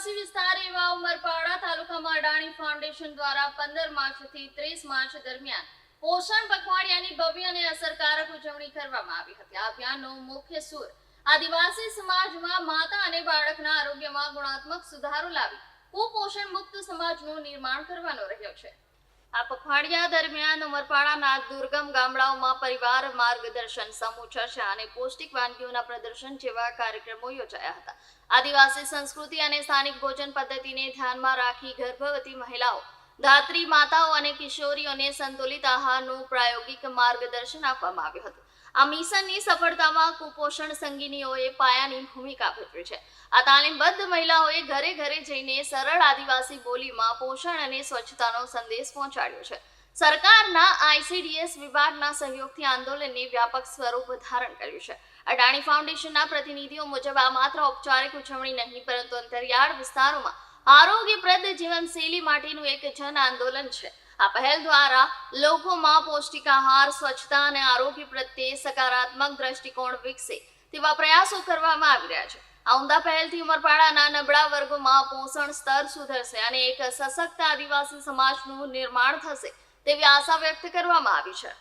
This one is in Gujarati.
આદિવાસી વિસ્તાર એવા ઉમરપાડા તાલુકામાં અડાણી ફાઉન્ડેશન દ્વારા 15 માર્ચથી 30 માર્ચ દરમિયાન પોષણ પખવાડિયાની ભવ્ય અને અસરકારક ઉજવણી કરવામાં આવી હતી. આ અભિયાનનો મુખ્ય સૂર આદિવાસી સમાજમાં માતા અને બાળકના આરોગ્યમાં ગુણાત્મક સુધારો લાવી કુપોષણ મુક્ત સમાજનું નિર્માણ કરવાનો રહ્યો છે. આ પખવાડિયા દરમિયાન ઉમરપાડાના દુર્ગમ ગામડાઓમાં પરિવાર માર્ગદર્શન, સમૂહ ચર્ચા અને પૌષ્ટિક વાનગીઓના પ્રદર્શન જેવા કાર્યક્રમો યોજાયા હતા. આદિવાસી સંસ્કૃતિ અને સ્થાનિક ભોજન પદ્ધતિને ધ્યાનમાં રાખી ગર્ભવતી મહિલાઓ, ધાત્રી માતાઓ અને કિશોરીઓને સંતુલિત આહારનું પ્રાયોગિક માર્ગદર્શન આપવામાં આવ્યું હતું. આ મિશનની સફળતામાં કુપોષણ સંગીનીઓએ પાયાની ભૂમિકા ભજવી છે. આ તાલીમબદ્ધ મહિલાઓએ ઘરે ઘરે જઈને સરળ આદિવાસી બોલીમાં પોષણ અને સ્વચ્છતાનો સંદેશ પહોંચાડ્યો છે. સરકારના આઈસીડીએસ વિભાગના સહયોગથી આંદોલનને વ્યાપક સ્વરૂપ ધારણ કર્યું છે. અડાણી ફાઉન્ડેશનના પ્રતિનિધિઓ મુજબ આ માત્ર ઔપચારિક ઉજવણી નહીં, પરંતુ અંતરિયાળ વિસ્તારોમાં આરોગ્યપ્રદ જીવનશૈલી માટેનું એક જન આંદોલન છે. આ પહેલ દ્વારા લોકોમાં પૌષ્ટિક આહાર, સ્વચ્છતા અને આરોગ્ય પ્રત્યે સકારાત્મક દ્રષ્ટિકોણ વિકસે તેવા પ્રયાસો કરવામાં આવી રહ્યા છે. આ ઉમદા પહેલથી ઉમરપાડાના નબળા વર્ગોમાં પોષણ સ્તર સુધરશે અને એક સશક્ત આદિવાસી સમાજનું નિર્માણ થશે તેવી આશા વ્યક્ત કરવામાં આવી છે.